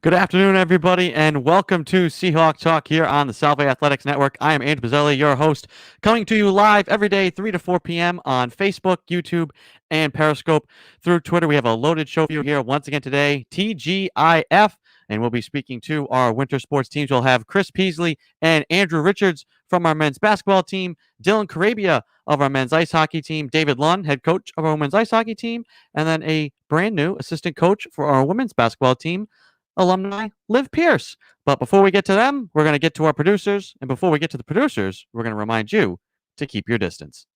Good afternoon, everybody, and welcome to Seahawk Talk here on the Salve Athletics Network. I am Andrew Bazzelli, your host, coming to you live every day, 3 to 4 p.m. on Facebook, YouTube, and Periscope. Through Twitter, we have a loaded show for you here once again today, TGIF, and we'll be speaking to our winter sports teams. We'll have Chris Peasley and Andrew Richards from our men's basketball team, Dylan Carabia of our men's ice hockey team, David Lunn, head coach of our women's ice hockey team, and then a brand new assistant coach for our women's basketball team, alumni Liv Pierce. But before we get to them, we're going to get to our producers. And before we get to the producers, we're going to remind you to keep your distance.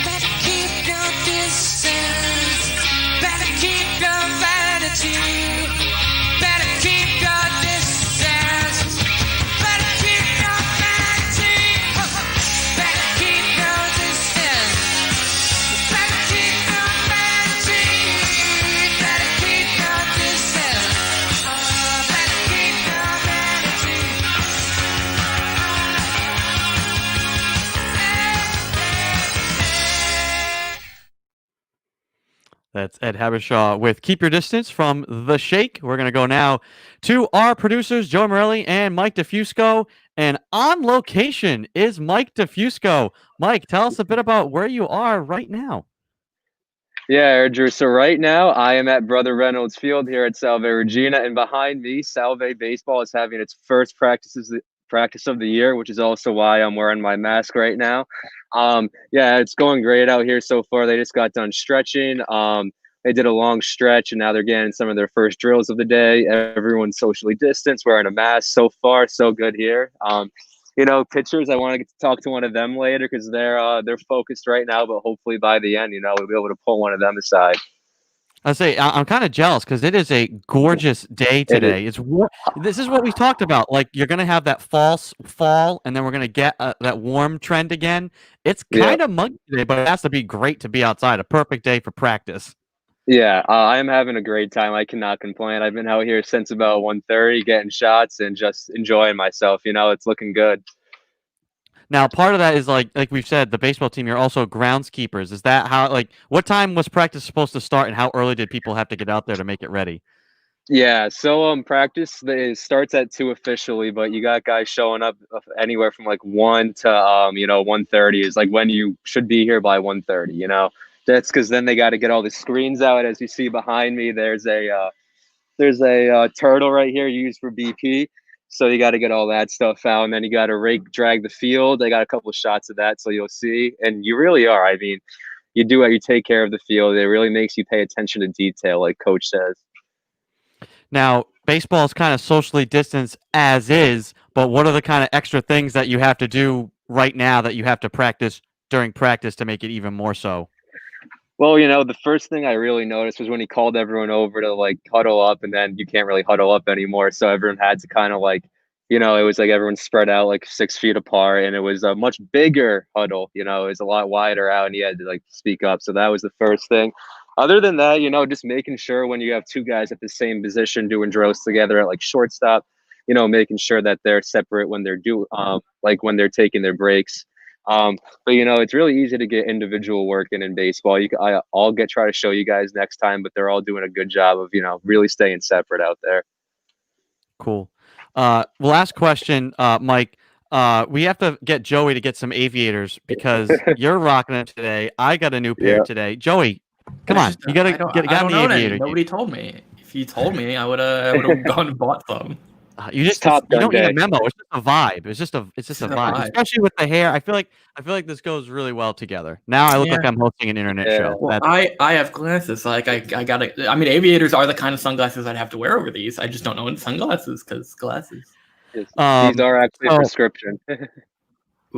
Better keep your distance. Better keep your vanity. Better keep your distance. Better keep your vanity. Better keep your distance. Better keep your vanity. Better keep your distance. Better keep your vanity. That's Ed Habershaw with Keep Your Distance from The Shake. We're going to go now to our producers, Joe Morelli and Mike DeFusco. And on location is Mike DeFusco. Mike, tell us a bit about where you are right now. Yeah, Andrew. So right now I am at Brother Reynolds Field here at Salve Regina, and behind me, Salve Baseball is having its first practice of the year, which is also why I'm wearing my mask right now. Yeah, it's going great out here so far. They just got done stretching. They did a long stretch, and now they're getting some of their first drills of the day. Everyone's socially distanced, wearing a mask. So far, so good here. Pitchers, I want to get to talk to one of them later because they're focused right now, but hopefully by the end, we'll be able to pull one of them aside. I say I'm kind of jealous because it is a gorgeous day today. This is what we talked about. Like, you're gonna have that false fall, and then we're gonna get that warm trend again. It's kind of muggy today, but it has to be great to be outside. A perfect day for practice. Yeah, I am having a great time. I cannot complain. I've been out here since about 1:30 getting shots and just enjoying myself. It's looking good. Now, part of that is like we've said, the baseball team, you're also groundskeepers. Is that how, what time was practice supposed to start, and how early did people have to get out there to make it ready? Yeah, so practice it starts at 2 officially, but you got guys showing up anywhere from like 1 to 1:30 is like when you should be here by 1:30. That's because then they got to get all the screens out. As you see behind me, there's a turtle right here used for BP. So you got to get all that stuff out, and then you got to drag the field. They got a couple of shots of that, so you'll see. And you really are. I mean, you take care of the field. It really makes you pay attention to detail, like Coach says. Now, baseball is kind of socially distanced as is, but what are the kind of extra things that you have to do right now that you have to practice during practice to make it even more so? Well, the first thing I really noticed was when he called everyone over to like huddle up, and then you can't really huddle up anymore. So everyone had to kind of it was like everyone spread out like 6 feet apart, and it was a much bigger huddle. It was a lot wider out, and he had to like speak up. So that was the first thing. Other than that, just making sure when you have two guys at the same position doing drills together at like shortstop, making sure that they're separate when they're when they're taking their breaks. But it's really easy to get individual work in baseball. I'll try to show you guys next time, but they're all doing a good job of really staying separate out there. Cool. Last question, Mike. We have to get Joey to get some aviators because you're rocking it today. I got a new pair today. Joey, come on, you gotta get the aviator. Nobody told me. If you told me, I would have gone and bought some. You don't need a memo. It's just a vibe. It's just a vibe, especially with the hair. I feel like this goes really well together. Now I look like I'm hosting an internet show. Well, I have glasses. So like I gotta. I mean, aviators are the kind of sunglasses I'd have to wear over these. I just don't know sunglasses because glasses. These are actually a prescription.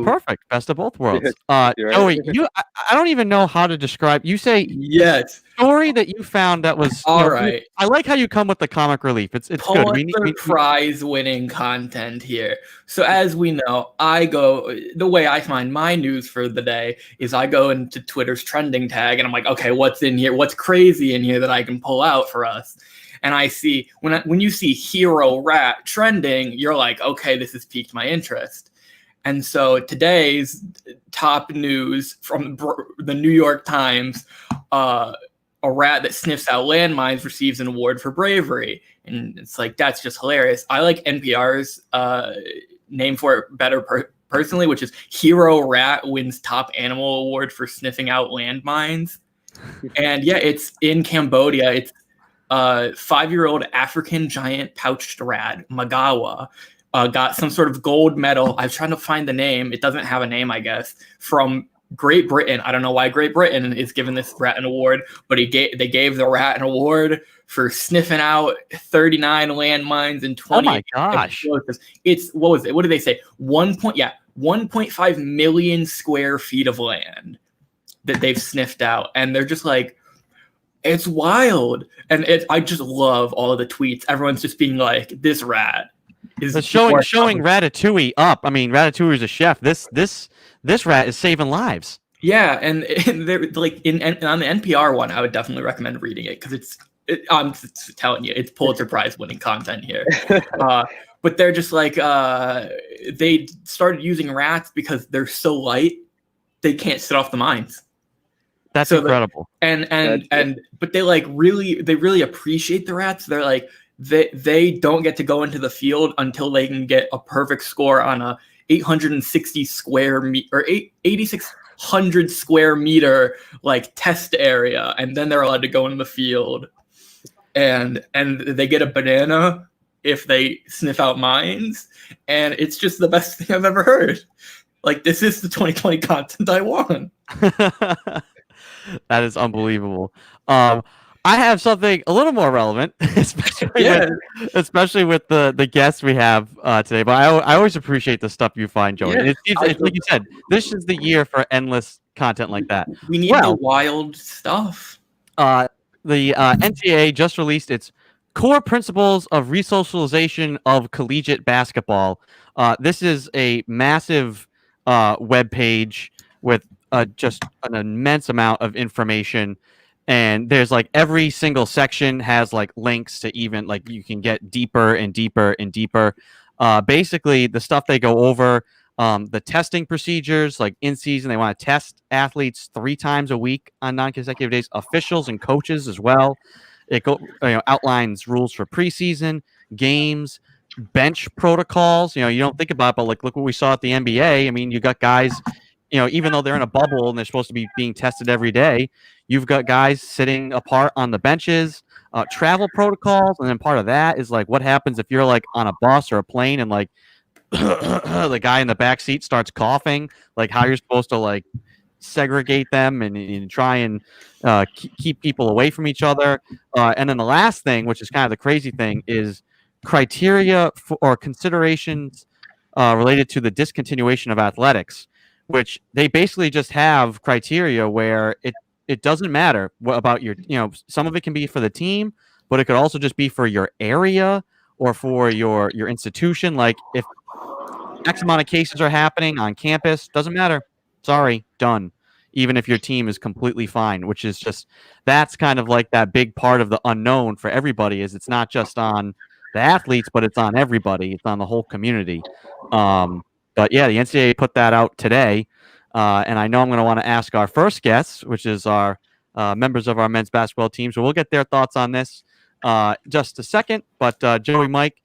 Perfect. Best of both worlds. Joey, I don't even know how to describe. You say yes. Story that you found that was all right. I like how you come with the comic relief. It's Pulitzer good. Prize-winning content here. So as we know, the way I find my news for the day is I go into Twitter's trending tag and I'm like, okay, what's in here? What's crazy in here that I can pull out for us? and I see when you see hero rat trending, you're like, okay, this has piqued my interest. And so today's top news from the New York Times, a rat that sniffs out landmines receives an award for bravery. And it's like, that's just hilarious. I like NPR's name for it better personally, which is Hero Rat wins top animal award for sniffing out landmines. And yeah, it's in Cambodia. It's 5-year-old African giant pouched rat, Magawa, got some sort of gold medal. I was trying to find the name. It doesn't have a name, I guess, from Great Britain. I don't know why Great Britain is giving this rat an award, but they gave the rat an award for sniffing out 39 landmines and 20. Oh my gosh. It's, what was it? What did they say? 1.5 million square feet of land that they've sniffed out. And they're just like, it's wild. And I just love all of the tweets. Everyone's just being like, this rat is showing Ratatouille up. I mean, Ratatouille is a chef. This rat is saving lives. Yeah, and they're like on the NPR one, I would definitely recommend reading it because I'm telling you, it's Pulitzer Prize winning content here. But they're just like they started using rats because they're so light they can't sit off the mines. That's incredible. But they really appreciate the rats. They're like they don't get to go into the field until they can get a perfect score on a 860 square meter or 8,600 square meter like test area, and then they're allowed to go in the field. And they get a banana if they sniff out mines, and it's just the best thing I've ever heard. Like, this is the 2020 content I want. That is unbelievable. I have something a little more relevant, especially with the guests we have today. But I always appreciate the stuff you find, Joey. Yeah. It's like you said, this is the year for endless content like that. We need the wild stuff. The NCAA just released its Core Principles of Resocialization of Collegiate Basketball. This is a massive web page with just an immense amount of information. And there's like every single section has like links to even like you can get deeper and deeper and deeper. Basically, the stuff they go over, the testing procedures, like in season, they want to test athletes 3 times a week on non-consecutive days, officials and coaches as well. It outlines rules for preseason, games, bench protocols. You don't think about it, but like look what we saw at the NBA. I mean, you got guys, even though they're in a bubble and they're supposed to be being tested every day, you've got guys sitting apart on the benches, travel protocols. And then part of that is like, what happens if you're like on a bus or a plane and like the guy in the back seat starts coughing, like how you're supposed to like segregate them and try and keep people away from each other. And then the last thing, which is kind of the crazy thing, is criteria or considerations related to the discontinuation of athletics, which they basically just have criteria where it doesn't matter about your, some of it can be for the team, but it could also just be for your area or for your institution. Like if X amount of cases are happening on campus, doesn't matter. Sorry, done. Even if your team is completely fine, which is just, that's kind of like that big part of the unknown for everybody, is it's not just on the athletes, but it's on everybody. It's on the whole community. But yeah, the NCAA put that out today. And I know I'm going to want to ask our first guests, which is our members of our men's basketball team. So we'll get their thoughts on this just a second. But Joey, Mike,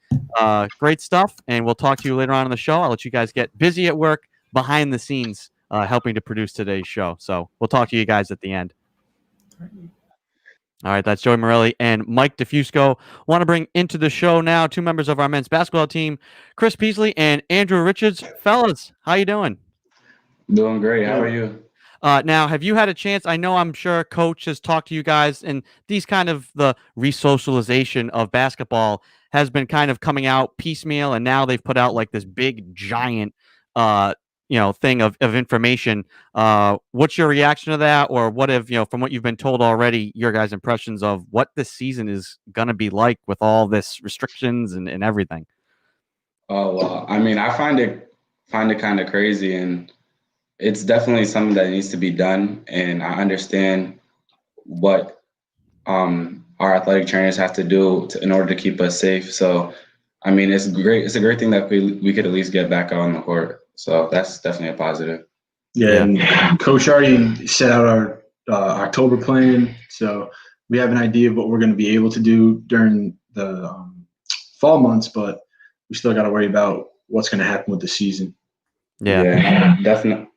great stuff. And we'll talk to you later on in the show. I'll let you guys get busy at work behind the scenes, helping to produce today's show. So we'll talk to you guys at the end. All right, that's Joey Morelli and Mike DeFusco. Want to bring into the show now 2 members of our men's basketball team, Chris Peasley and Andrew Richards. Fellas, how you doing? Doing great. How are you? Now, have you had a chance? I know I'm sure Coach has talked to you guys, and these kind of the resocialization of basketball has been kind of coming out piecemeal, and now they've put out like this big giant thing of information. What's your reaction to that, or what have from what you've been told already, your guys' impressions of what this season is gonna be like with all this restrictions and everything? Oh well, I mean, I find it kind of crazy, and it's definitely something that needs to be done. And I understand what our athletic trainers have to do in order to keep us safe. So, I mean, it's great. It's a great thing that we could at least get back out on the court. So that's definitely a positive. Yeah, and Coach already set out our October plan, so we have an idea of what we're going to be able to do during the fall months, but we still got to worry about what's going to happen with the season. Yeah, definitely.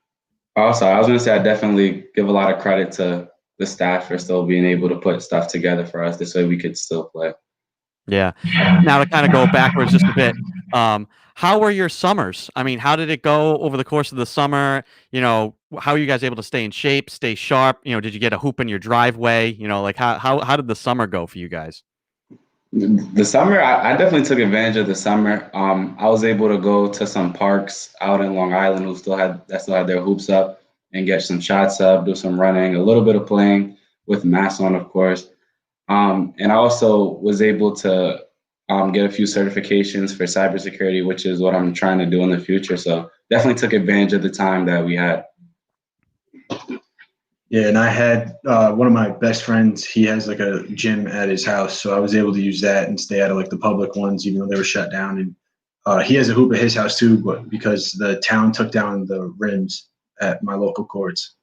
Also, I was going to say I definitely give a lot of credit to the staff for still being able to put stuff together for us this way we could still play. Yeah. Now to kind of go backwards just a bit, how were your summers? I mean, how did it go over the course of the summer? You know, how are you guys able to stay in shape, stay sharp? You know, did you get a hoop in your driveway? You know, like how did the summer go for you guys? The summer, I definitely took advantage of the summer. I was able to go to some parks out in Long Island who still had their hoops up and get some shots up, do some running, a little bit of playing with masks on, of course. And I also was able to get a few certifications for cybersecurity, which is what I'm trying to do in the future. So definitely took advantage of the time that we had. Yeah, and I had one of my best friends, he has like a gym at his house, so I was able to use that and stay out of like the public ones, even though they were shut down. And he has a hoop at his house too, but because the town took down the rims at my local courts.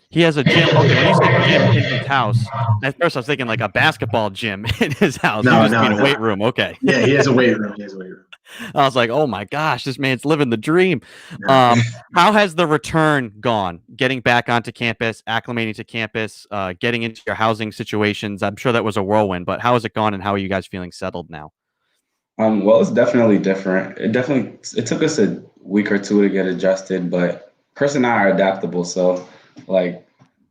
He has a gym. Okay, when you said gym in his house, at first I was thinking like a basketball gym in his house. No, You just mean a no. weight room. Okay. Yeah, he has a weight room. I was like, oh my gosh, this man's living the dream. No. How has the return gone? Getting back onto campus, acclimating to campus, getting into your housing situations. I'm sure that was a whirlwind, but how has it gone and how are you guys feeling settled now? Well, it's definitely different. It took us a week or two to get adjusted, but Chris and I are adaptable. So like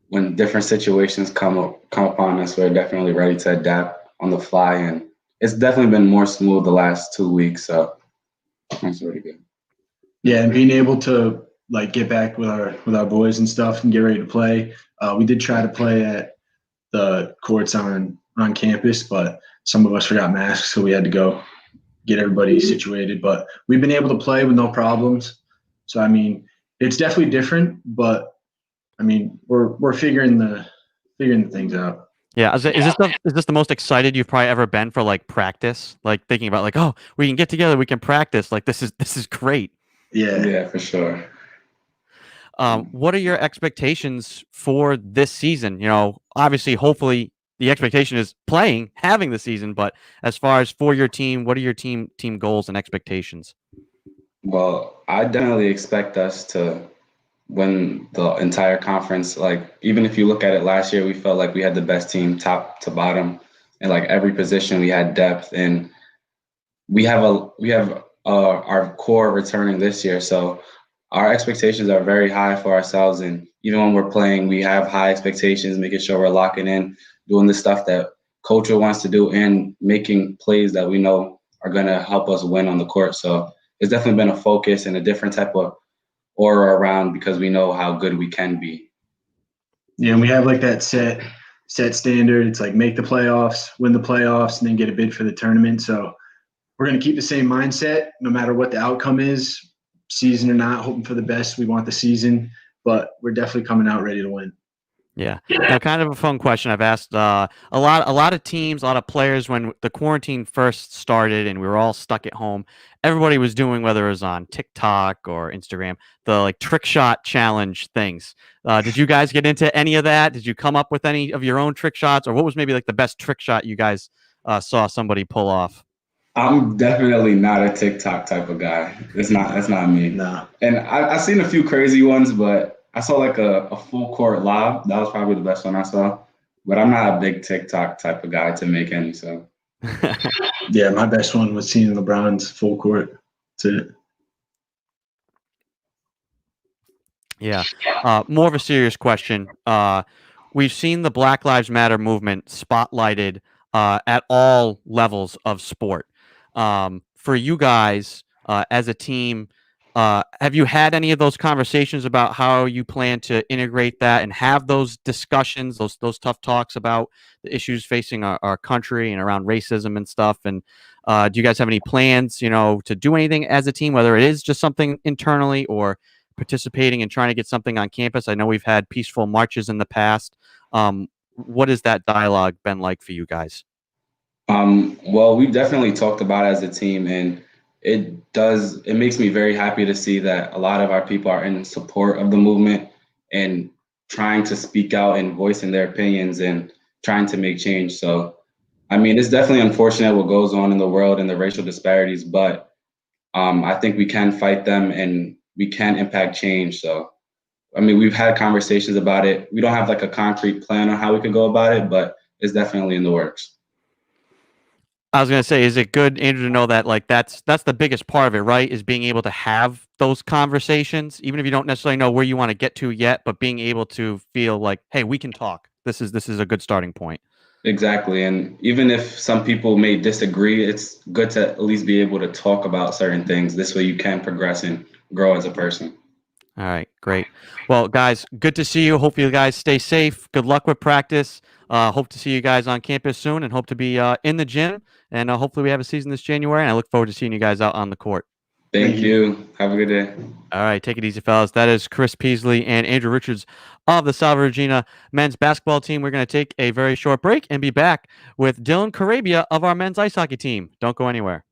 when different situations come upon us, we're definitely ready to adapt on the fly. And it's definitely been more smooth the last 2 weeks. So that's really good. Yeah, and being able to like get back with our boys and stuff and get ready to play. We did try to play at the courts on campus, but some of us forgot masks, so we had to go get everybody situated. But we've been able to play with no problems. So I mean, it's definitely different, but I mean, we're figuring the things out. Yeah, is this the most excited you've probably ever been for like practice? Like thinking about like, oh, we can get together, we can practice. Like this is great. Yeah, for sure. What are your expectations for this season? You know, obviously, hopefully, the expectation is having the season. But as far as for your team, what are your team goals and expectations? Well, I definitely expect us to win the entire conference. Like even if you look at it last year, we felt like we had the best team top to bottom, and like every position we had depth, and we have our core returning this year. So our expectations are very high for ourselves, and even when we're playing, we have high expectations, making sure we're locking in, doing the stuff that coach wants to do, and making plays that we know are going to help us win on the court. So it's definitely been a focus and a different type of aura around because we know how good we can be. Yeah, and we have like that set standard. It's like make the playoffs, win the playoffs, and then get a bid for the tournament. So we're going to keep the same mindset no matter what the outcome is, season or not, hoping for the best. We want the season, but we're definitely coming out ready to win. Yeah. Now, kind of a fun question. I've asked a lot of teams, a lot of players when the quarantine first started and we were all stuck at home. Everybody was doing, whether it was on TikTok or Instagram, the like trick shot challenge things. Did you guys get into any of that? Did you come up with any of your own trick shots, or what was maybe like the best trick shot you guys saw somebody pull off? I'm definitely not a TikTok type of guy. That's not me. No. And I've seen a few crazy ones, but I saw like a full court lob. That was probably the best one I saw. But I'm not a big TikTok type of guy to make any. So Yeah, my best one was seeing LeBron's full court. That's it. Yeah. More of a serious question. We've seen the Black Lives Matter movement spotlighted at all levels of sport. For you guys as a team, have you had any of those conversations about how you plan to integrate that and have those discussions, those tough talks about the issues facing our country and around racism and stuff? And do you guys have any plans, to do anything as a team, whether it is just something internally or participating and trying to get something on campus? I know we've had peaceful marches in the past. what has that dialogue been like for you guys? Well, we've definitely talked about it as a team, and it makes me very happy to see that a lot of our people are in support of the movement and trying to speak out and voicing their opinions and trying to make change. So, I mean, it's definitely unfortunate what goes on in the world and the racial disparities, but I think we can fight them and we can impact change. So, I mean, we've had conversations about it. We don't have like a concrete plan on how we could go about it, but it's definitely in the works. I was gonna say, is it good, Andrew, to know that like that's the biggest part of it, right? Is being able to have those conversations, even if you don't necessarily know where you want to get to yet, but being able to feel like, hey, we can talk. This is a good starting point. Exactly. And even if some people may disagree, it's good to at least be able to talk about certain things. This way you can progress and grow as a person. All right, great. Well, guys, good to see you. Hope you guys stay safe. Good luck with practice. Hope to see you guys on campus soon, and hope to be in the gym. And hopefully we have a season this January. And I look forward to seeing you guys out on the court. Thank you. Have a good day. All right, take it easy, fellas. That is Chris Peasley and Andrew Richards of the Salve Regina men's basketball team. We're going to take a very short break and be back with Dylan Carabia of our men's ice hockey team. Don't go anywhere.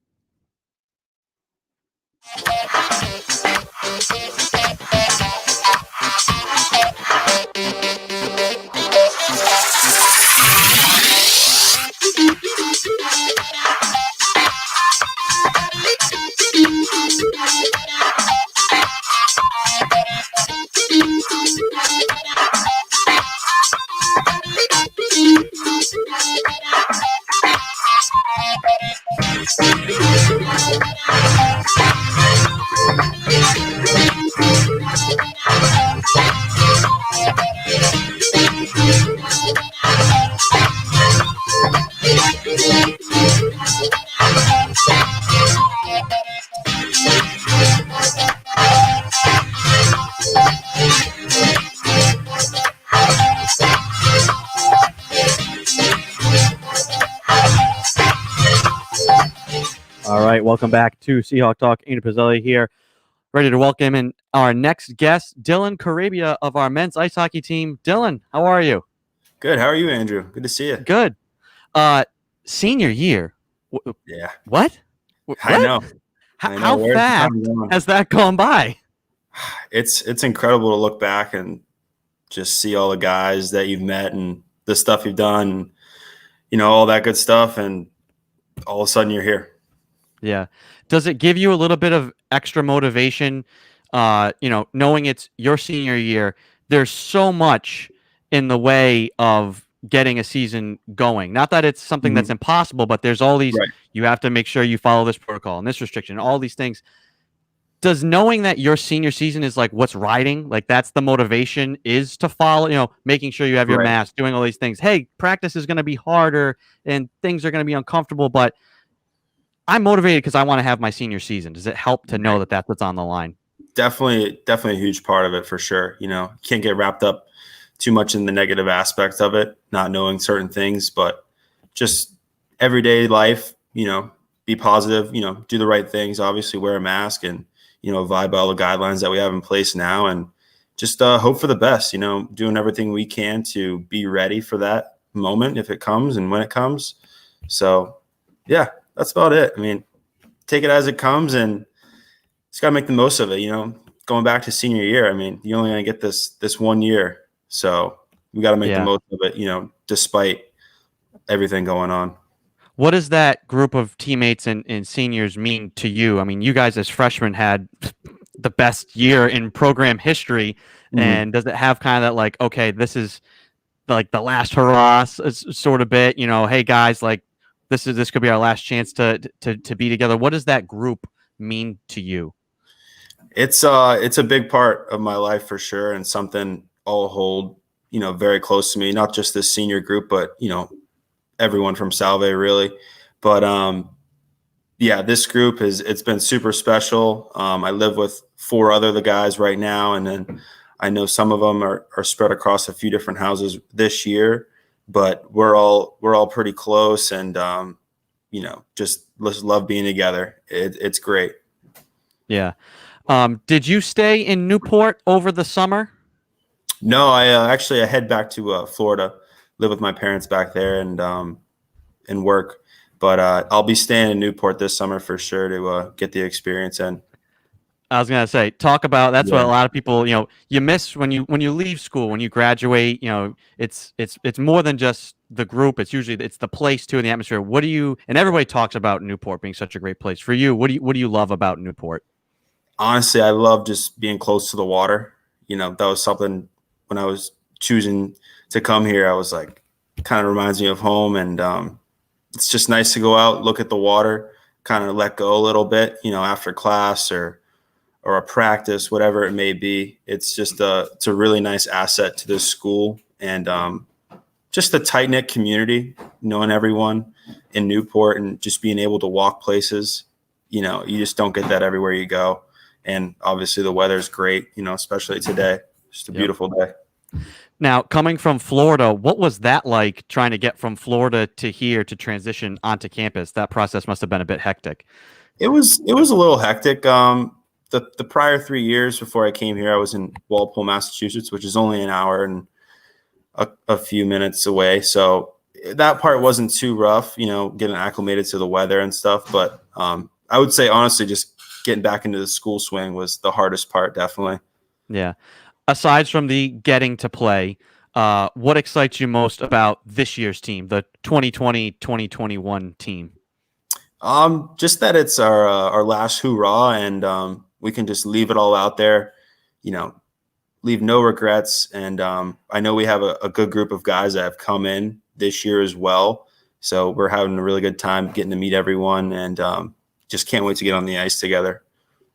All right, welcome back to Seahawk Talk. Andrew Pizzelli here, ready to welcome in our next guest, Dylan Carabia of our men's ice hockey team. Dylan, how are you? Good. How are you, Andrew? Good to see you. Good. Senior year. Yeah. What? I know. How Where's the fast time going? has that gone by? It's incredible to look back and just see all the guys that you've met and the stuff you've done, all that good stuff, and all of a sudden you're here. Yeah. Does it give you a little bit of extra motivation, knowing it's your senior year? There's so much in the way of getting a season going. Not that it's something that's impossible, but there's all these, Right. You have to make sure you follow this protocol and this restriction, all these things. Does knowing that your senior season is like what's riding, like that's the motivation is to follow, making sure you have your Right. mask, doing all these things. Hey, practice is going to be harder and things are going to be uncomfortable, but I'm motivated because I want to have my senior season. Does it help to know that that's what's on the line? Definitely a huge part of it for sure. Can't get wrapped up too much in the negative aspects of it, not knowing certain things, but just everyday life, be positive, do the right things, obviously wear a mask and, abide by all the guidelines that we have in place now and just hope for the best, doing everything we can to be ready for that moment if it comes and when it comes. So, yeah, that's about it. I mean, take it as it comes and just got to make the most of it, going back to senior year. I mean, you're only going to get this 1 year. So we got to make the most of it, despite everything going on. What does that group of teammates and seniors mean to you? I mean, you guys as freshmen had the best year in program history. And does it have kind of that like, okay, this is like the last hurrah sort of bit, hey guys, like this could be our last chance to be together. What does that group mean to you? It's a big part of my life for sure, and something I'll hold, very close to me, not just this senior group, but, everyone from Salve really. But, this group it's been super special. I live with 4 other the guys right now. And then I know some of them are spread across a few different houses this year, but we're all pretty close and, just love being together. It's great. Yeah. Did you stay in Newport over the summer? No, I head back to Florida live with my parents back there and work. But I'll be staying in Newport this summer for sure to get the experience in. I was gonna say, talk about that's what Yeah. a lot of people, you miss when you leave school, when you graduate. It's more than just the group. It's the place too, and the atmosphere. What do you? And everybody talks about Newport being such a great place for you. What do you love about Newport? Honestly, I love just being close to the water. That was something when I was choosing to come here. I was like, kind of reminds me of home, and it's just nice to go out, look at the water, kind of let go a little bit, after class or a practice, whatever it may be. It's a really nice asset to this school, and just a tight knit community, knowing everyone in Newport and just being able to walk places. You just don't get that everywhere you go. And obviously the weather's great, especially today. Just a beautiful day. Now, coming from Florida, what was that like trying to get from Florida to here to transition onto campus? That process must have been a bit hectic. It was a little hectic. The prior 3 years before I came here, I was in Walpole, Massachusetts, which is only an hour and a few minutes away. So that part wasn't too rough, getting acclimated to the weather and stuff. But I would say, honestly, just getting back into the school swing was the hardest part, definitely. Yeah. Aside from the getting to play, what excites you most about this year's team, the 2020-2021 team? Just that it's our last hoorah, and we can just leave it all out there, leave no regrets. And I know we have a good group of guys that have come in this year as well. So we're having a really good time getting to meet everyone, and just can't wait to get on the ice together.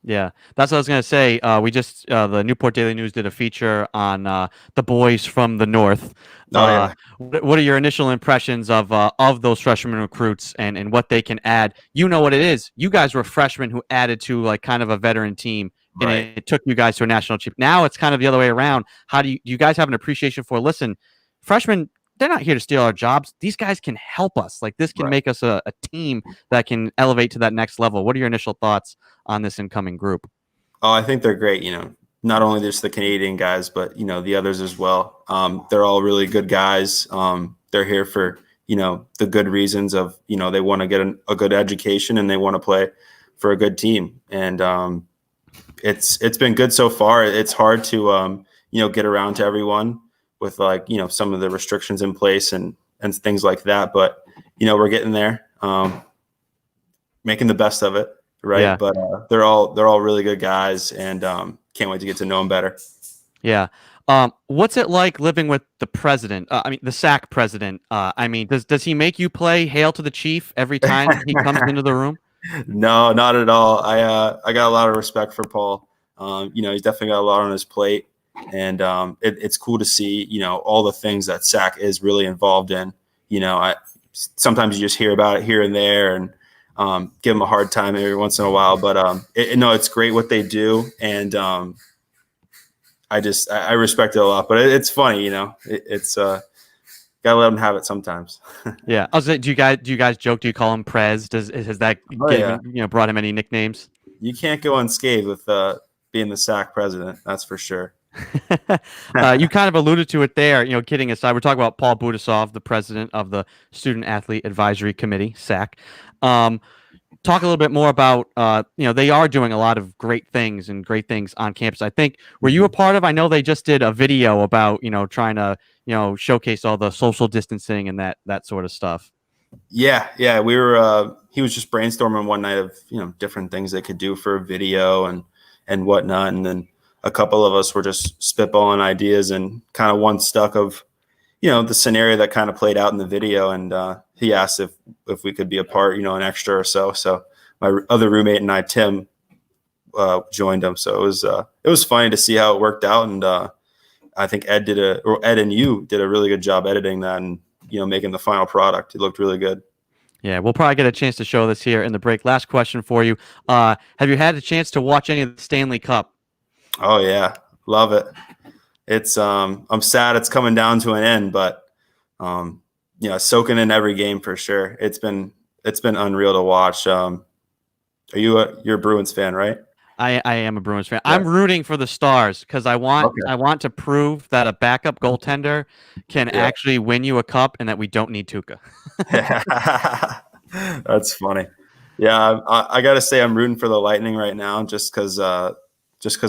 Yeah, that's what I was gonna say. We just the Newport Daily News did a feature on the boys from the North. Yeah. What are your initial impressions of those freshman recruits and what they can add? You know what it is. You guys were freshmen who added to like kind of a veteran team, and Right. it took you guys to a national championship. Now it's kind of the other way around. How do you guys have an appreciation for? Listen, freshmen, they're not here to steal our jobs. These guys can help us. Like this can make us a team that can elevate to that next level. What are your initial thoughts on this incoming group? Oh, I think they're great. Not only just the Canadian guys, but the others as well. They're all really good guys. They're here for the good reasons of they want to get a good education and they want to play for a good team. And it's been good so far. It's hard to get around to everyone with some of the restrictions in place and things like that. But we're getting there, making the best of it. Right. Yeah. But they're all really good guys, and can't wait to get to know them better. Yeah. What's it like living with the president? The SAC president. Does he make you play Hail to the Chief every time he comes into the room? No, not at all. I got a lot of respect for Paul. He's definitely got a lot on his plate, and it's cool to see all the things that SAC is really involved in. Sometimes you just hear about it here and there, and give them a hard time every once in a while, but it's great what they do, and I respect it a lot. But it's funny, it's gotta let them have it sometimes. Yeah. I was like, do you guys joke? Do you call him Prez? Has that brought him any nicknames? You can't go unscathed with being the SAC president, that's for sure. You kind of alluded to it there. Kidding aside, we're talking about Paul Budasov, the president of the Student Athlete Advisory Committee, SAC. Talk a little bit more about, they are doing a lot of great things on campus. I think, were you a part of, I know they just did a video about, trying to, showcase all the social distancing and that sort of stuff. Yeah. We were, he was just brainstorming one night of, different things they could do for a video and whatnot. And then a couple of us were just spitballing ideas, and kind of one stuck of, the scenario that kind of played out in the video. And he asked if we could be a part, an extra or so. So my other roommate and I, Tim, joined him. So it was funny to see how it worked out. And I think Ed and you did a really good job editing that and, making the final product. It looked really good. Yeah, we'll probably get a chance to show this here in the break. Last question for you. Have you had a chance to watch any of the Stanley Cup? Oh yeah. Love it. It's I'm sad it's coming down to an end, but soaking in every game for sure. It's been unreal to watch. You're a Bruins fan, right? I am a Bruins fan. Yeah. I'm rooting for the Stars because I want Okay. to prove that a backup goaltender can Yeah. actually win you a cup and that we don't need Tuukka. That's funny. Yeah, I got to say I'm rooting for the Lightning right now just because of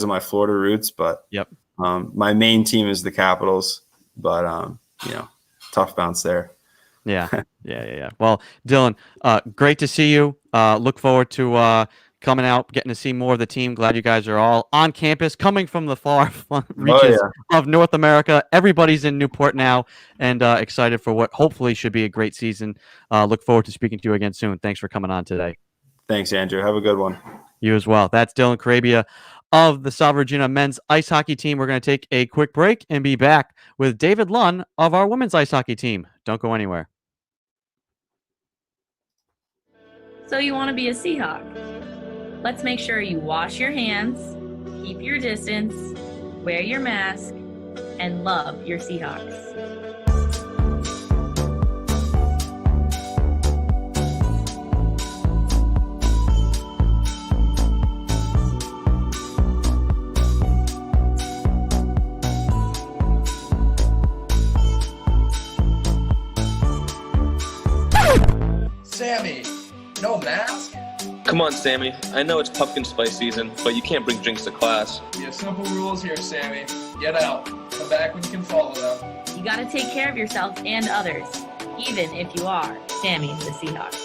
my Florida roots. But Yep. My main team is the Capitals. But tough bounce there. Yeah. Well, Dylan, great to see you. Look forward to coming out, getting to see more of the team. Glad you guys are all on campus, coming from the far reaches of North America. Everybody's in Newport now, and excited for what hopefully should be a great season. Look forward to speaking to you again soon. Thanks for coming on today. Thanks, Andrew. Have a good one. You as well. That's Dylan Carabia of the South Virginia men's ice hockey team. We're going to take a quick break and be back with David Lunn of our women's ice hockey team. Don't go anywhere. So you want to be a Seahawk? Let's make sure you wash your hands, keep your distance, wear your mask, and love your Seahawks. Sammy, no mask? Come on, Sammy. I know it's pumpkin spice season, but you can't bring drinks to class. We have simple rules here, Sammy. Get out. Come back when you can follow them. You got to take care of yourself and others, even if you are Sammy the Seahawk.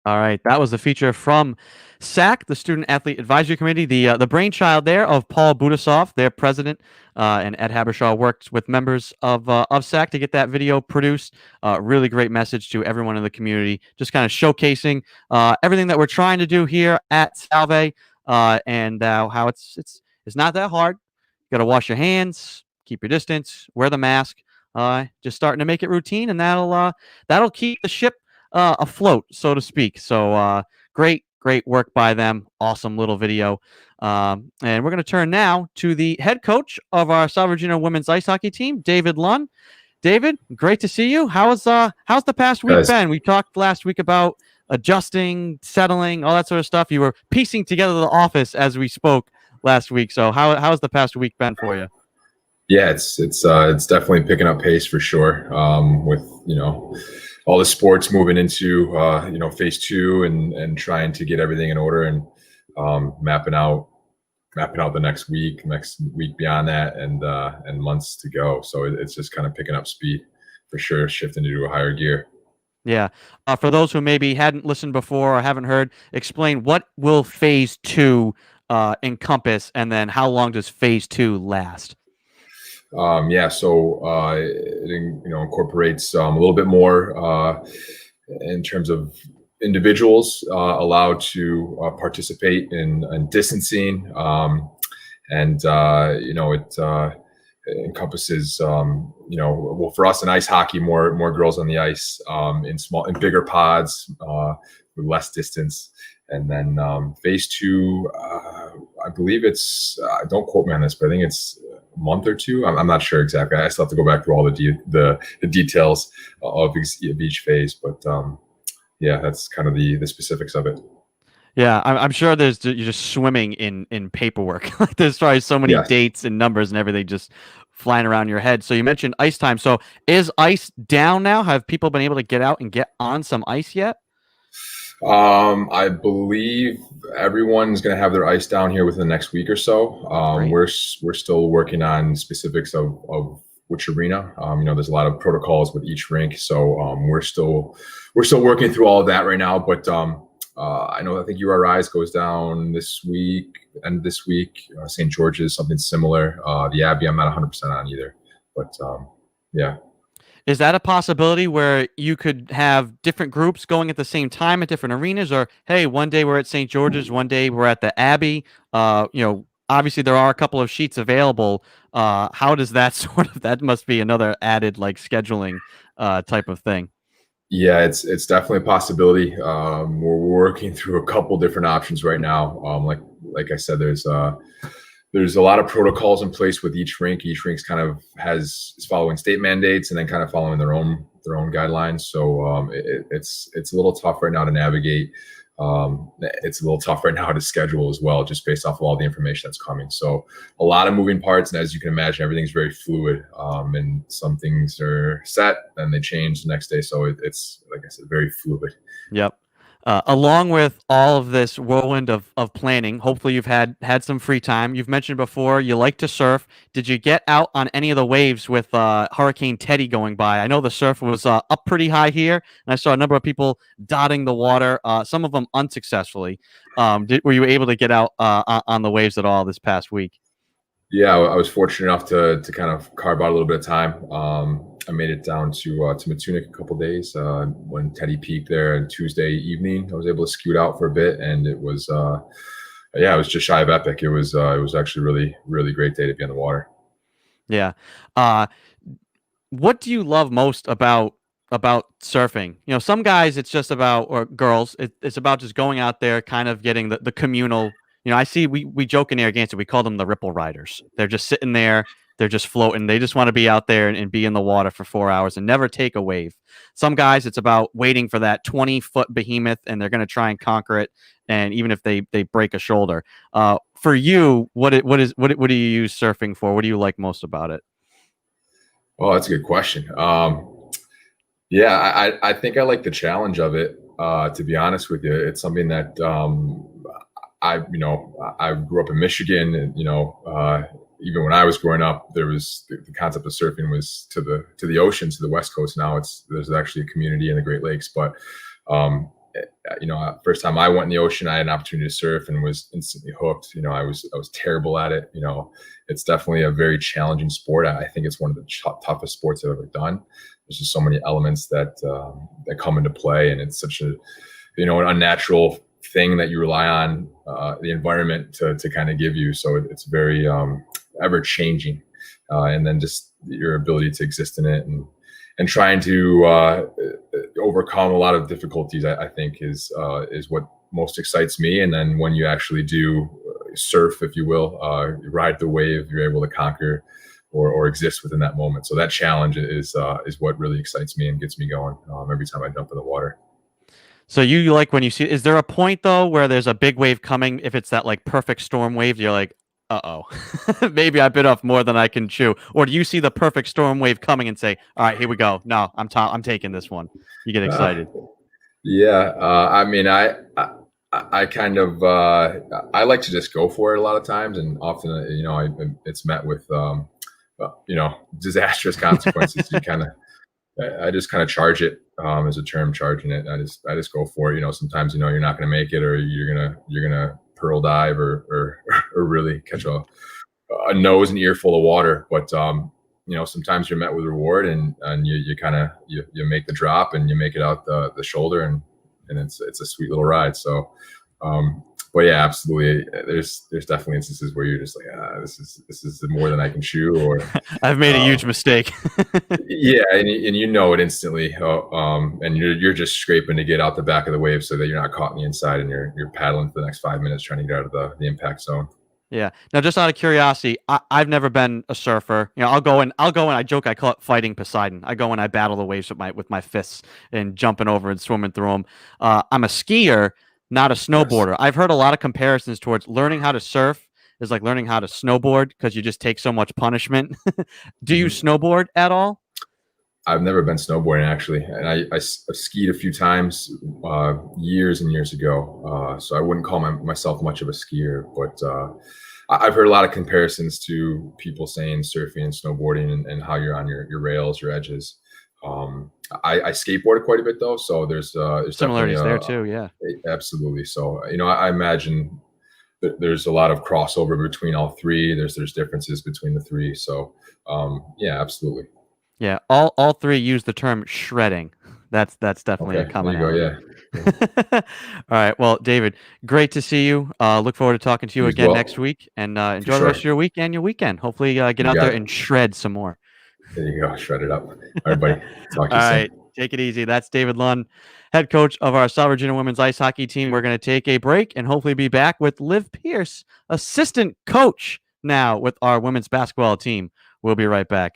All right, that was a feature from SAC, the Student Athlete Advisory Committee, the brainchild there of Paul Budasov, their president, and Ed Habershaw worked with members of SAC to get that video produced. Really great message to everyone in the community, just kind of showcasing everything that we're trying to do here at Salve, and how it's not that hard. You got to wash your hands, keep your distance, wear the mask. Just starting to make it routine, and that'll keep the ship afloat, so to speak. So great work by them. Awesome little video. And we're going to turn now to the head coach of our South Virginia women's ice hockey team, David Lunn. David, great to see you. How's the past week been? We talked last week about adjusting, settling, all that sort of stuff. You were piecing together the office as we spoke last week. So how's the past week been for you? Yeah, it's definitely picking up pace for sure. With all the sports moving into phase 2 and trying to get everything in order and mapping out the next week beyond that, and months to go. So it's just kind of picking up speed for sure, shifting into a higher gear. Yeah. For those who maybe hadn't listened before or haven't heard, explain what will phase 2 encompass, and then how long does phase 2 last? So it incorporates a little bit more in terms of individuals allowed to participate in distancing, and it encompasses for us in ice hockey, more girls on the ice, in bigger pods with less distance. And then phase 2, I believe it's don't quote me on this, but I think it's a month or 2. I'm not sure exactly. I still have to go back through all the details of each phase, but that's kind of the specifics of it. Yeah, I'm sure you're just swimming in paperwork. Like there's probably so many dates and numbers and everything just flying around your head. So you mentioned ice time. So is ice down now? Have people been able to get out and get on some ice yet? I believe everyone's going to have their ice down here within the next week or so. We're still working on specifics of which arena. There's a lot of protocols with each rink, so we're still working through all of that right now. But I think URI's goes down this week, and this week St. George's something similar. The Abbey I'm not 100% on either, but yeah. Is that a possibility where you could have different groups going at the same time at different arenas, or hey, one day we're at St. George's, one day we're at the Abbey? obviously there are a couple of sheets available. How does that that must be another added like scheduling type of thing. Yeah, it's definitely a possibility. We're working through a couple different options right now. Like I said, there's a lot of protocols in place with each rink. Each rink's kind of is following state mandates and then kind of following their own guidelines. So it's a little tough right now to navigate. It's a little tough right now to schedule as well, just based off of all the information that's coming. So a lot of moving parts, and as you can imagine, everything's very fluid. And some things are set, and they change the next day. So it's like I said, very fluid. Yep. Along with all of this whirlwind of planning, hopefully you've had some free time. You've mentioned before you like to surf. Did you get out on any of the waves with Hurricane Teddy going by? I know the surf was up pretty high here, and I saw a number of people dotting the water, some of them unsuccessfully. Were you able to get out on the waves at all this past week? Yeah, I was fortunate enough to kind of carve out a little bit of time. I made it down to Matunic a couple days when Teddy peaked there, and Tuesday evening I was able to scoot out for a bit, and it was it was just shy of epic. It was actually really, really great day to be on the water. Yeah. What do you love most about surfing? You know, some guys it's just about, or girls, it's about just going out there, kind of getting the communal. You know, I see we joke in Narragansett, we call them the ripple riders. They're just sitting there, they're just floating. They just want to be out there and be in the water for 4 hours and never take a wave. Some guys, it's about waiting for that 20-foot behemoth, and they're going to try and conquer it. And even if they break a shoulder, for you, what do you use surfing for? What do you like most about it? Well, that's a good question. Yeah, I think I like the challenge of it. To be honest with you, it's something that I grew up in Michigan, and even when I was growing up, there was the concept of surfing was to the ocean, to the West Coast. Now there's actually a community in the Great Lakes. But first time I went in the ocean, I had an opportunity to surf and was instantly hooked. I was terrible at it. It's definitely a very challenging sport. I think it's one of the toughest sports I've ever done. There's just so many elements that come into play, and it's such an unnatural thing that you rely on the environment to kind of give you. So it's very ever changing, and then just your ability to exist in it and trying to overcome a lot of difficulties, I think is what most excites me. And then when you actually do surf, if you will, ride the wave, you're able to conquer or exist within that moment. So that challenge is what really excites me and gets me going every time I jump in the water. So you like when you see, is there a point though where there's a big wave coming? If it's that like perfect storm wave, you're like, uh-oh, maybe I bit off more than I can chew. Or do you see the perfect storm wave coming and say, all right, here we go. No, I'm taking this one. You get excited. Yeah. I mean, I kind of, I like to just go for it a lot of times. And often, it's met with, disastrous consequences. I just kind of charge it, as a term, charging it. I just go for it. Sometimes, you're not going to make it, or you're going to pearl dive or really catch a nose and ear full of water. But, sometimes you're met with reward, and you kind of, you make the drop and you make it out the shoulder, and it's a sweet little ride. So, but yeah, absolutely. There's definitely instances where you're just like, this is more than I can chew, or I've made a huge mistake. Yeah, and it instantly. And you're just scraping to get out the back of the wave so that you're not caught in the inside, and you're paddling for the next 5 minutes trying to get out of the impact zone. Yeah. Now, just out of curiosity, I've never been a surfer. I'll go and I joke, I call it fighting Poseidon. I go and I battle the waves with my fists and jumping over and swimming through them. I'm a skier, not a snowboarder. I've heard a lot of comparisons towards learning how to surf is like learning how to snowboard because you just take so much punishment. Do you snowboard at all? I've never been snowboarding, actually, and I skied a few times years and years ago. So I wouldn't call myself much of a skier, but I've heard a lot of comparisons to people saying surfing and snowboarding and how you're on your rails, your edges. I skateboarded quite a bit though, so there's similarities there too. Yeah, absolutely. So I imagine that there's a lot of crossover between all three. There's differences between the three. So yeah, absolutely. Yeah, all three use the term shredding. That's definitely a Okay, there you go. commonality. Yeah. All right. Well, David, great to see you. Look forward to talking to you You as again well. next week, and For enjoy the rest of sure. your week and your weekend. Hopefully, get You out got there it. and shred some more. There you go. Shred it up. All right, buddy. Talk to All you soon. right. Take it easy. That's David Lund, head coach of our South Virginia women's ice hockey team. We're going to take a break and hopefully be back with Liv Pierce, assistant coach now with our women's basketball team. We'll be right back.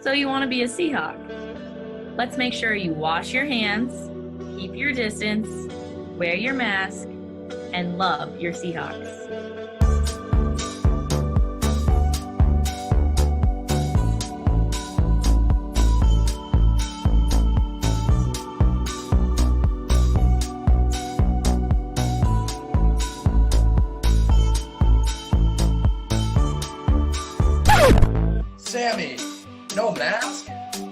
So you want to be a Seahawk? Let's make sure you wash your hands, keep your distance, wear your mask, and love your Seahawks. Sammy, no mask?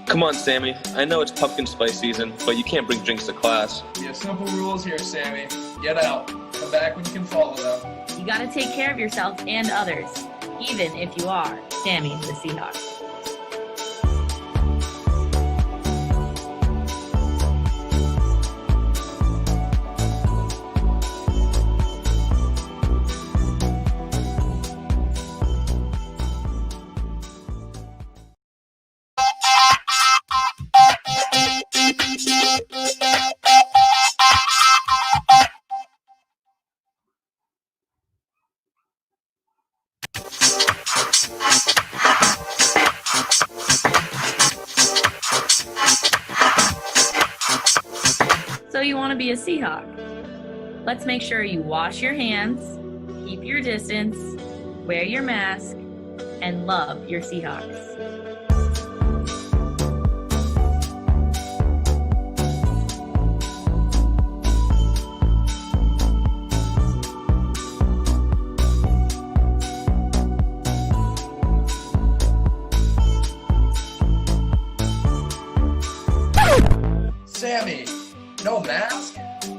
Come on, Sammy. I know it's pumpkin spice season, but you can't bring drinks to class. We have simple rules here, Sammy. Get out. Come back when you can follow them. You got to take care of yourself and others, even if you are Sammy the Seahawk. So you want to be a Seahawk? Let's make sure you wash your hands, keep your distance, wear your mask, and love your Seahawks. Sammy, no mask?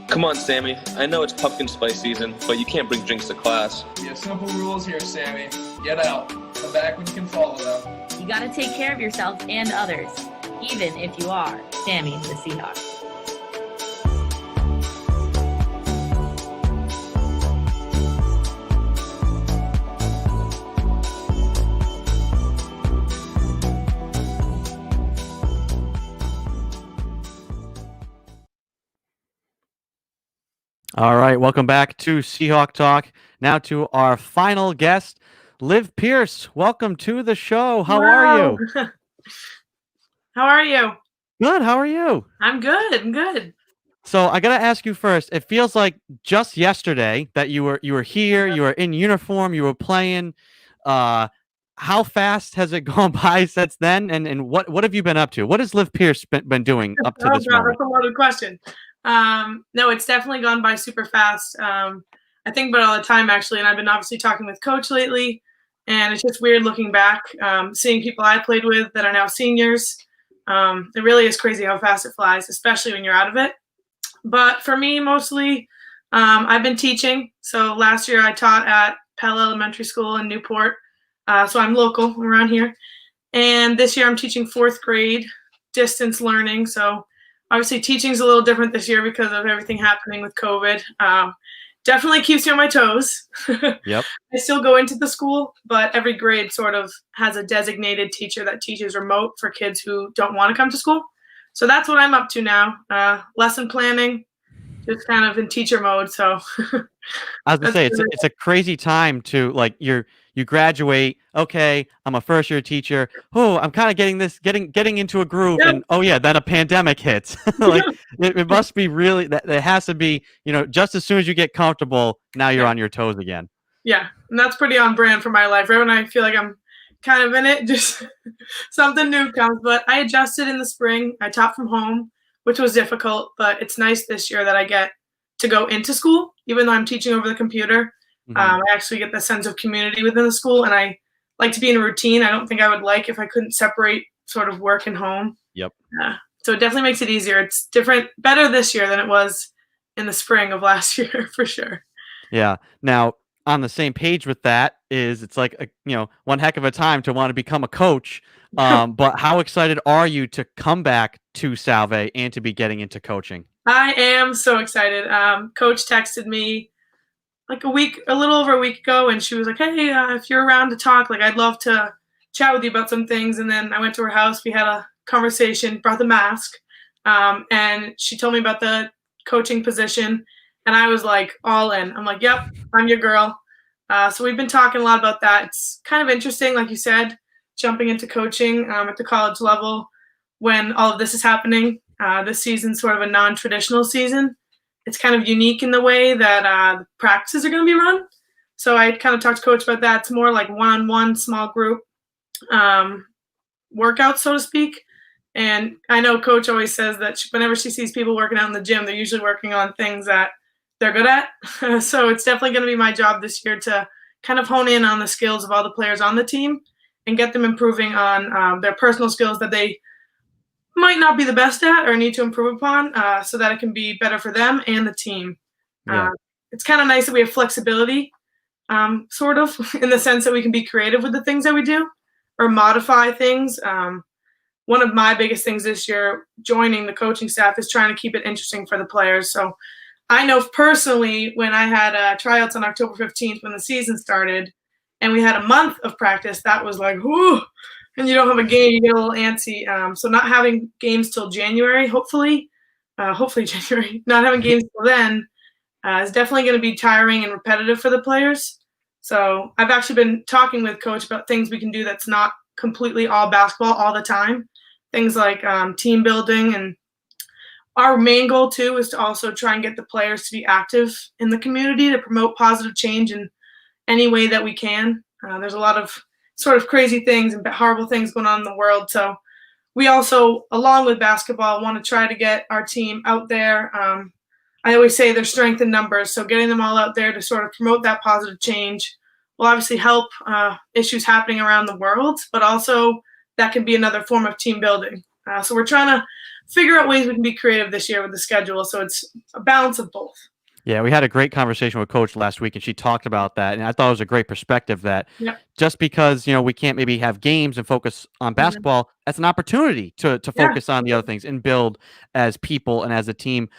Come on, Sammy. I know it's pumpkin spice season, but you can't bring drinks to class. We have simple rules here, Sammy. Get out. Come back when you can follow them. You got to take care of yourself and others, even if you are Sammy the Seahawk. All right, welcome back to Seahawk Talk. Now to our final guest, Liv Pierce. Welcome to the show. How are you? How are you? Good. How are you? I'm good. I'm good. So I gotta ask you first. It feels like just yesterday that you were here. You were in uniform. You were playing. How fast has it gone by since then? And what have you been up to? What has Liv Pierce been doing up to this moment? That's a loaded question. No, it's definitely gone by super fast. I think about it all the time, actually, and I've been obviously talking with Coach lately, and it's just weird looking back, seeing people I played with that are now seniors. It really is crazy how fast it flies, especially when you're out of it. But for me, mostly, I've been teaching. So last year I taught at Pell Elementary School in Newport. So I'm local, I'm around here. And this year I'm teaching 4th grade distance learning. So obviously teaching's a little different this year because of everything happening with COVID. Definitely keeps you on my toes. Yep. I still go into the school, but every grade sort of has a designated teacher that teaches remote for kids who don't want to come to school. So that's what I'm up to now. Lesson planning, just kind of in teacher mode. So I was gonna say it's a crazy time to like you graduate. Okay, I'm a first year teacher. Oh, I'm kind of getting into a groove, Yep. and oh yeah, then a pandemic hits. Like it must be really that it has to be just as soon as you get comfortable, now you're on your toes again. Yeah, and that's pretty on brand for my life. Right when I feel like I'm kind of in it, just something new comes. But I adjusted in the spring. I taught from home, which was difficult, but it's nice this year that I get to go into school, even though I'm teaching over the computer. I actually get the sense of community within the school, and I like to be in a routine. I don't think I would like if I couldn't separate sort of work and home. Yep. So it definitely makes it easier. It's different, better this year than it was in the spring of last year, for sure. Yeah. Now, on the same page with that it's like one heck of a time to want to become a coach. But how excited are you to come back to Salve and to be getting into coaching? I am so excited. Coach texted me like a little over a week ago, and she was like, "Hey, if you're around to talk, like I'd love to chat with you about some things." And then I went to her house. We had a conversation, brought the mask, and she told me about the coaching position, and I was like all in. I'm like, "Yep, I'm your girl." So we've been talking a lot about that. It's kind of interesting, like you said, jumping into coaching at the college level when all of this is happening. This season's sort of a non-traditional season. It's kind of unique in the way that the practices are going to be run. So I kind of talked to Coach about that. It's more like one-on-one, small group workouts, so to speak. And I know Coach always says that whenever she sees people working out in the gym, they're usually working on things that they're good at. So it's definitely going to be my job this year to kind of hone in on the skills of all the players on the team and get them improving on their personal skills that they might not be the best at or need to improve upon so that it can be better for them and the team. Yeah. It's kind of nice that we have flexibility, sort of, in the sense that we can be creative with the things that we do or modify things. One of my biggest things this year, joining the coaching staff, is trying to keep it interesting for the players. So I know personally when I had tryouts on October 15th when the season started and we had a month of practice, that was like, whoo, and you don't have a game, you get a little antsy. So not having games till January, hopefully January, not having games till then is definitely going to be tiring and repetitive for the players. So I've actually been talking with Coach about things we can do that's not completely all basketball all the time. Things like team building, and our main goal too is to also try and get the players to be active in the community to promote positive change in any way that we can. There's a lot of sort of crazy things and horrible things going on in the world. So we also, along with basketball, want to try to get our team out there. I always say there's strength in numbers. So getting them all out there to sort of promote that positive change will obviously help issues happening around the world, but also that can be another form of team building. So we're trying to figure out ways we can be creative this year with the schedule. So it's a balance of both. Yeah, we had a great conversation with Coach last week, and she talked about that, and I thought it was a great perspective that just because we can't maybe have games and focus on basketball, that's an opportunity to focus on the other things and build as people and as a team.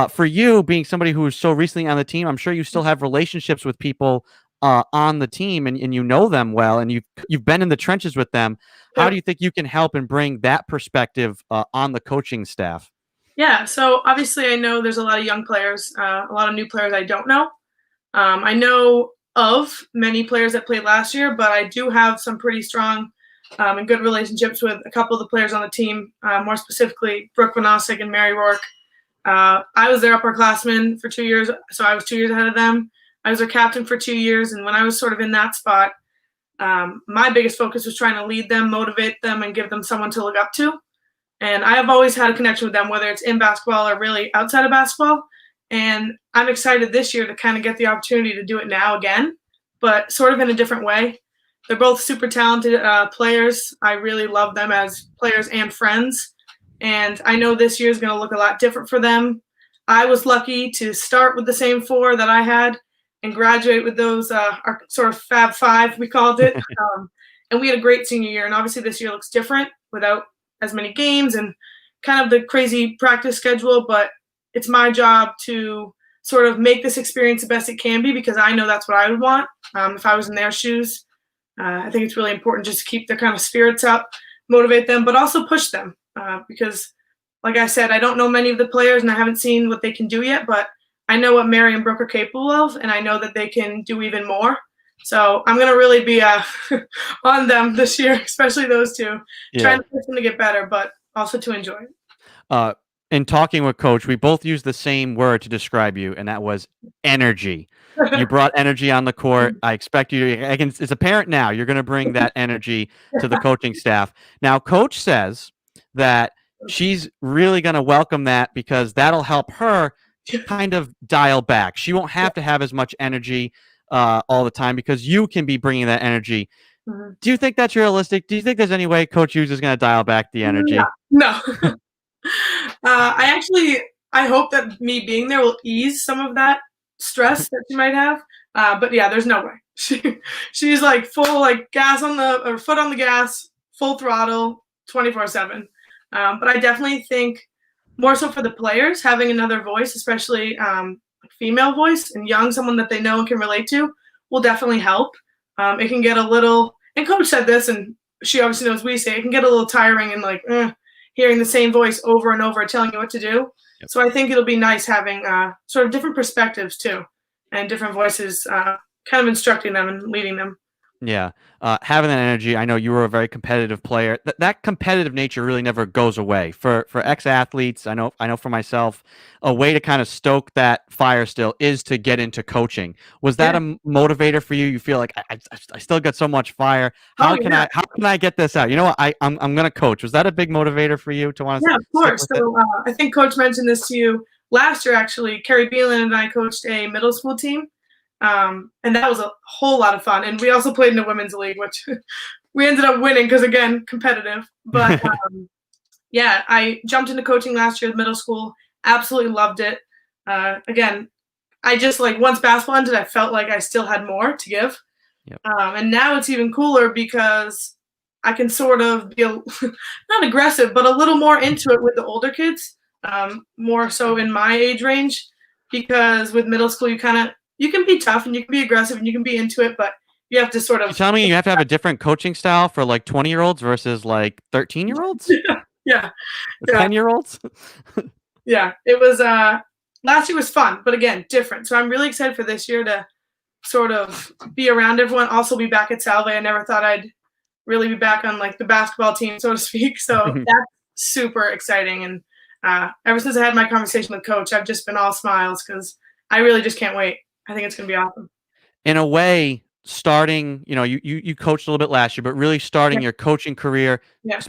For you, being somebody who is so recently on the team, I'm sure you still have relationships with people on the team, and you know them well, and you've been in the trenches with them. How do you think you can help and bring that perspective on the coaching staff? Yeah, so obviously I know there's a lot of young players, a lot of new players I don't know. I know of many players that played last year, but I do have some pretty strong and good relationships with a couple of the players on the team, more specifically Brooke Vanosik and Mary Rourke. I was their upperclassman for 2 years, so I was 2 years ahead of them. I was their captain for 2 years, and when I was sort of in that spot, my biggest focus was trying to lead them, motivate them, and give them someone to look up to. And I have always had a connection with them, whether it's in basketball or really outside of basketball. And I'm excited this year to kind of get the opportunity to do it now again, but sort of in a different way. They're both super talented players. I really love them as players and friends. And I know this year is going to look a lot different for them. I was lucky to start with the same four that I had, and graduate with those, our sort of Fab Five, we called it. And we had a great senior year. And obviously this year looks different without as many games and kind of the crazy practice schedule. But it's my job to sort of make this experience the best it can be, because I know that's what I would want if I was in their shoes. I think it's really important just to keep their kind of spirits up, motivate them, but also push them because, like I said, I don't know many of the players and I haven't seen what they can do yet, but I know what Mary and Brooke are capable of, and I know that they can do even more. So I'm going to really be on them this year, especially those two, trying to push them to get better, but also to enjoy it. In talking with Coach, we both used the same word to describe you, and that was energy. You brought energy on the court. I expect you to, it's apparent now, you're going to bring that energy to the coaching staff. Now, Coach says that she's really going to welcome that because that'll help her kind of dial back. She won't have to have as much energy all the time because you can be bringing that energy. Do you think that's realistic? Do you think there's any way Coach Hughes is going to dial back the energy? No. I hope that me being there will ease some of that stress that she might have. But yeah, there's no way. She's like full like foot on the gas, full throttle, 24/7. But I definitely think more so for the players, having another voice, especially female voice and young, someone that they know and can relate to, will definitely help. It can get a little, and Coach said this, and she obviously knows we say, it can get a little tiring and like hearing the same voice over and over telling you what to do. Yep. So I think it'll be nice having sort of different perspectives too, and different voices kind of instructing them and leading them. Yeah. Having that energy, I know you were a very competitive player. That competitive nature really never goes away. For ex-athletes, I know for myself, a way to kind of stoke that fire still is to get into coaching. Was that a motivator for you? You feel like I still got so much fire. How can I get this out? You know what? I'm going to coach. Was that a big motivator for you to want to? Yeah, of course. So I think Coach mentioned this to you last year, actually. Carabia and I coached a middle school team. And that was a whole lot of fun. And we also played in the women's league, which we ended up winning because, again, competitive. But, yeah, I jumped into coaching last year at middle school. Absolutely loved it. Again, I just, like, once basketball ended, I felt like I still had more to give. Yep. And now it's even cooler because I can sort of be not aggressive, but a little more into it with the older kids, more so in my age range. Because with middle school, you can be tough and you can be aggressive and you can be into it, but you have to sort of. You tell me you have to have a different coaching style for like 20-year-olds versus like 13-year-olds? Yeah. 10-year-olds? Yeah. It was last year was fun, but again, different. So I'm really excited for this year to sort of be around everyone, also be back at Salve. I never thought I'd really be back on like the basketball team, so to speak. So that's super exciting. And ever since I had my conversation with Coach, I've just been all smiles because I really just can't wait. I think it's going to be awesome. In a way, starting, you coached a little bit last year, but really starting your coaching career,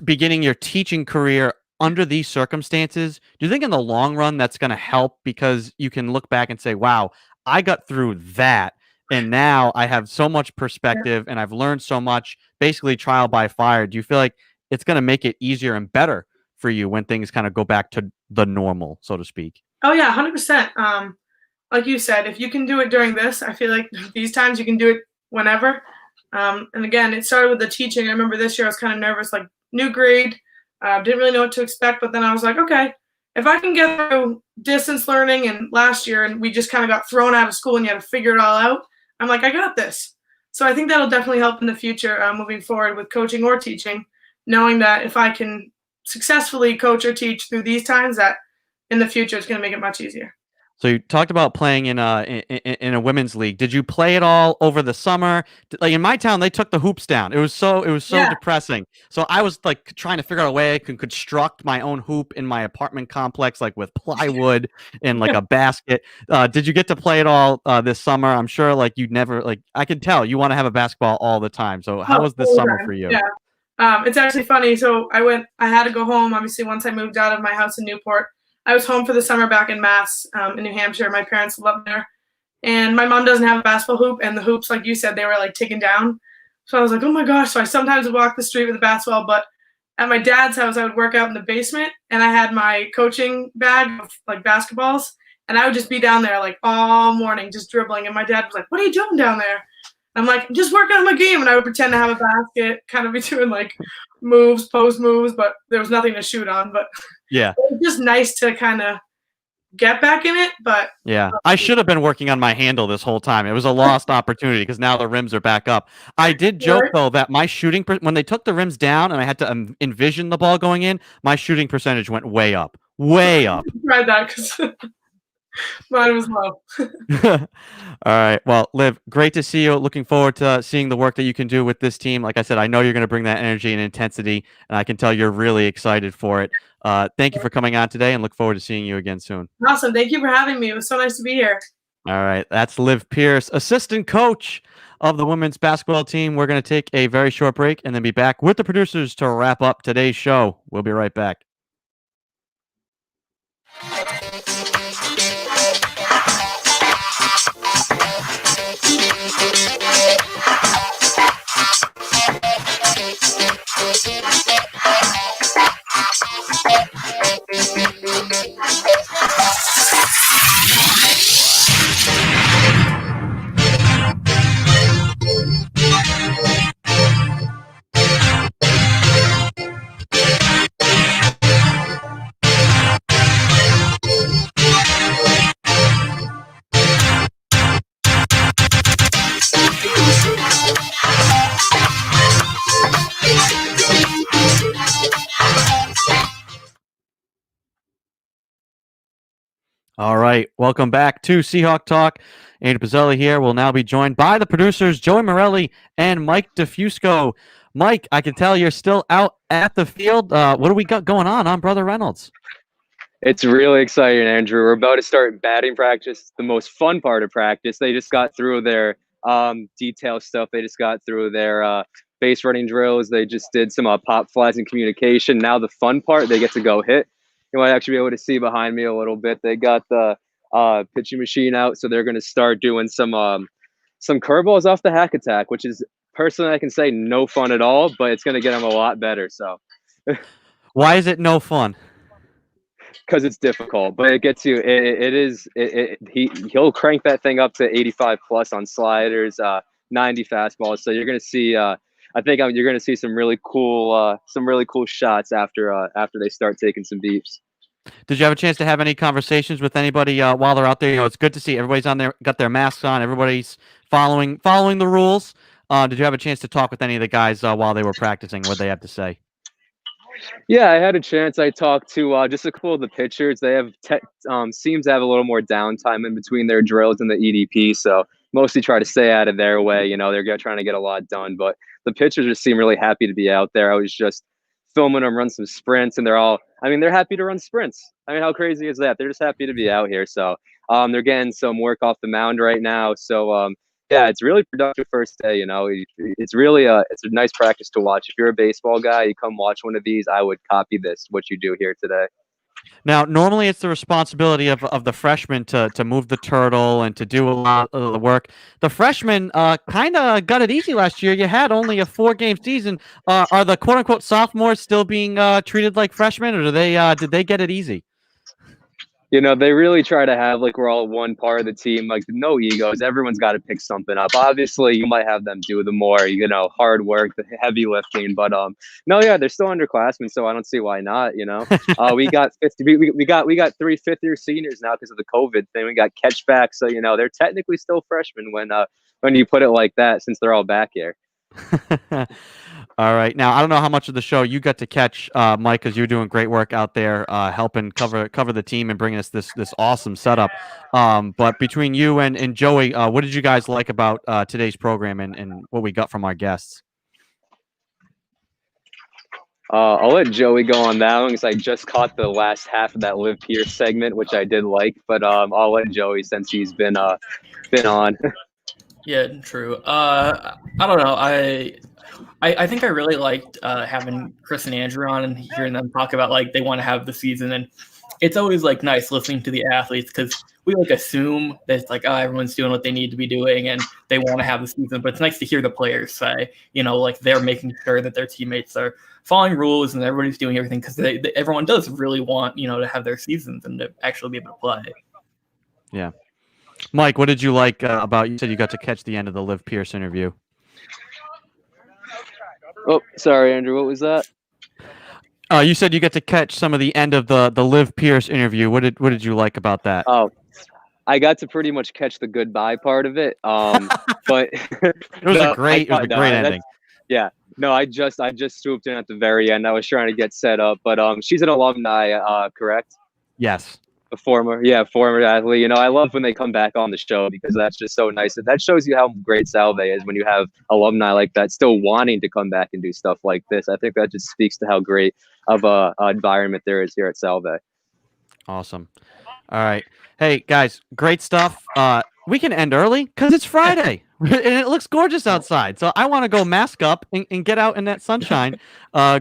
beginning your teaching career under these circumstances, do you think in the long run that's going to help because you can look back and say, wow, I got through that and now I have so much perspective and I've learned so much, basically trial by fire. Do you feel like it's going to make it easier and better for you when things kind of go back to the normal, so to speak? Oh, yeah, 100%. Like you said, if you can do it during this, I feel like these times you can do it whenever. And again, it started with the teaching. I remember this year I was kind of nervous, like new grade, didn't really know what to expect. But then I was like, okay, if I can get through distance learning and last year and we just kind of got thrown out of school and you had to figure it all out, I'm like, I got this. So I think that'll definitely help in the future moving forward with coaching or teaching, knowing that if I can successfully coach or teach through these times, that in the future it's going to make it much easier. So you talked about playing in a women's league. Did you play it all over the summer? Like in my town, they took the hoops down. It was so depressing. So I was like trying to figure out a way I could construct my own hoop in my apartment complex, like with plywood and like a basket. Did you get to play it all this summer? I'm sure like you'd never like. I could tell you want to have a basketball all the time. So how was this summer for you? Yeah, it's actually funny. So I had to go home. Obviously, once I moved out of my house in Newport. I was home for the summer back in Mass, in New Hampshire. My parents live up there. And my mom doesn't have a basketball hoop. And the hoops, like you said, they were like taken down. So I was like, oh my gosh. So I sometimes would walk the street with a basketball. But at my dad's house, I would work out in the basement. And I had my coaching bag of like basketballs. And I would just be down there like all morning just dribbling. And my dad was like, "What are you doing down there?" I'm like, "I'm just working on my game." And I would pretend to have a basket, kind of be doing like moves, post moves, but there was nothing to shoot on. But Yeah. it was just nice to kind of get back in it. But Yeah, I should have been working on my handle this whole time. It was a lost opportunity because now the rims are back up. I did joke though that my shooting when they took the rims down and I had to envision the ball going in, my shooting percentage went way up, way up. tried that because mine was low. All right. Well, Liv, great to see you. Looking forward to seeing the work that you can do with this team. Like I said, I know you're going to bring that energy and intensity, and I can tell you're really excited for it. Thank you for coming on today, and look forward to seeing you again soon. Awesome. Thank you for having me. It was so nice to be here. All right. That's Liv Pierce, assistant coach of the women's basketball team. We're going to take a very short break and then be back with the producers to wrap up today's show. We'll be right back. All right. Welcome back to Seahawk Talk. Andrew Pizzelli here. We'll now be joined by the producers, Joey Morelli and Mike DeFusco. Mike, I can tell you're still out at the field. What do we got going on Brother Reynolds? It's really exciting, Andrew. We're about to start batting practice, the most fun part of practice. They just got through their detail stuff. They just got through their base running drills. They just did some pop flies and communication. Now the fun part, they get to go hit. You might actually be able to see behind me a little bit. They got the pitching machine out, so they're going to start doing some curveballs off the hack attack, which is personally I can say no fun at all, but it's going to get them a lot better. So, why is it no fun? Because it's difficult, but it gets you. He'll crank that thing up to 85 plus on sliders, 90 fastballs. So you're going to see. I think you're going to see some really cool shots after they start taking some beeps. Did you have a chance to have any conversations with anybody while they're out there? You know, it's good to see everybody's on there, got their masks on, everybody's following the rules. Did you have a chance to talk with any of the guys while they were practicing? What they have to say? Yeah, I had a chance. I talked to just a couple of the pitchers. They have seems to have a little more downtime in between their drills and the EDP, so mostly try to stay out of their way. You know, they're trying to get a lot done, but the pitchers just seem really happy to be out there. I was just filming them run some sprints, and they're happy to run sprints. I mean, how crazy is that? They're just happy to be out here. So they're getting some work off the mound right now. So yeah, it's really productive first day. You know, it's really it's a nice practice to watch. If you're a baseball guy, you come watch one of these. I would copy what you do here today. Now, normally it's the responsibility of the freshmen to move the turtle and to do a lot of the work. The freshmen kind of got it easy last year. You had only a 4-game season. Are the quote-unquote sophomores still being treated like freshmen, or did they get it easy? You know, they really try to have we're all one part of the team, no egos. Everyone's got to pick something up. Obviously, you might have them do the more, hard work, the heavy lifting. But no, yeah, they're still underclassmen, so I don't see why not. You know, we got 50. We got 3 fifth-year seniors now because of the COVID thing. We got catchback, so they're technically still freshmen when you put it like that, since they're all back here. All right. Now, I don't know how much of the show you got to catch, Mike, because you're doing great work out there, helping cover the team and bringing us this awesome setup. But between you and Joey, what did you guys like about today's program and what we got from our guests? I'll let Joey go on that one because I just caught the last half of that Liv Pierce segment, which I did like. But I'll let Joey, since he's been on. Yeah, true. I don't know. I think I really liked having Chris and Andrew on and hearing them talk about they want to have the season, and it's always nice listening to the athletes because we assume that it's everyone's doing what they need to be doing and they want to have the season, but it's nice to hear the players say they're making sure that their teammates are following rules and everybody's doing everything because everyone does really want to have their seasons and to actually be able to play. Yeah. Mike, what did you like about? You said you got to catch the end of the Liv Pierce interview. Oh, sorry, Andrew. What was that? You said you got to catch some of the end of the Liv Pierce interview. What did you like about that? Oh, I got to pretty much catch the goodbye part of it. But it was a great ending. Yeah. No, I just swooped in at the very end. I was trying to get set up, but she's an alumni, correct? Yes. A former athlete. You know, I love when they come back on the show because that's just so nice. That shows you how great Salve is when you have alumni like that still wanting to come back and do stuff like this. I think that just speaks to how great of a environment there is here at Salve. Awesome. All right. Hey guys, great stuff. We can end early because it's Friday and it looks gorgeous outside. So I want to go mask up and get out in that sunshine.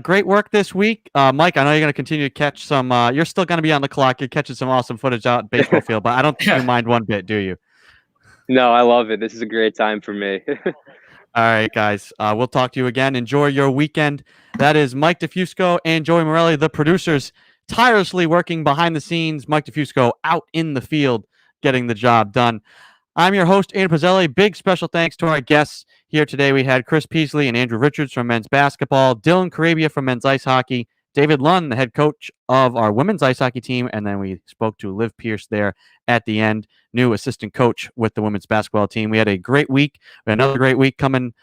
Great work this week. Mike, I know you're going to continue to catch some. You're still going to be on the clock. You're catching some awesome footage out at baseball field, but I don't think you mind one bit, do you? No, I love it. This is a great time for me. All right, guys. We'll talk to you again. Enjoy your weekend. That is Mike DeFusco and Joey Morelli, the producers, tirelessly working behind the scenes. Mike DeFusco out in the field getting the job done. I'm your host, Andrew Pizzelli. Big special thanks to our guests here today. We had Chris Peasley and Andrew Richards from men's basketball, Dylan Carabia from men's ice hockey, David Lund, the head coach of our women's ice hockey team, and then we spoke to Liv Pierce there at the end, new assistant coach with the women's basketball team. We had a great week. We had another great week coming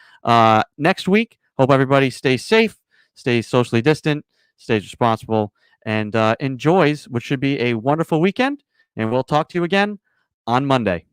next week. Hope everybody stays safe, stays socially distant, stays responsible, and enjoys what should be a wonderful weekend. And we'll talk to you again on Monday.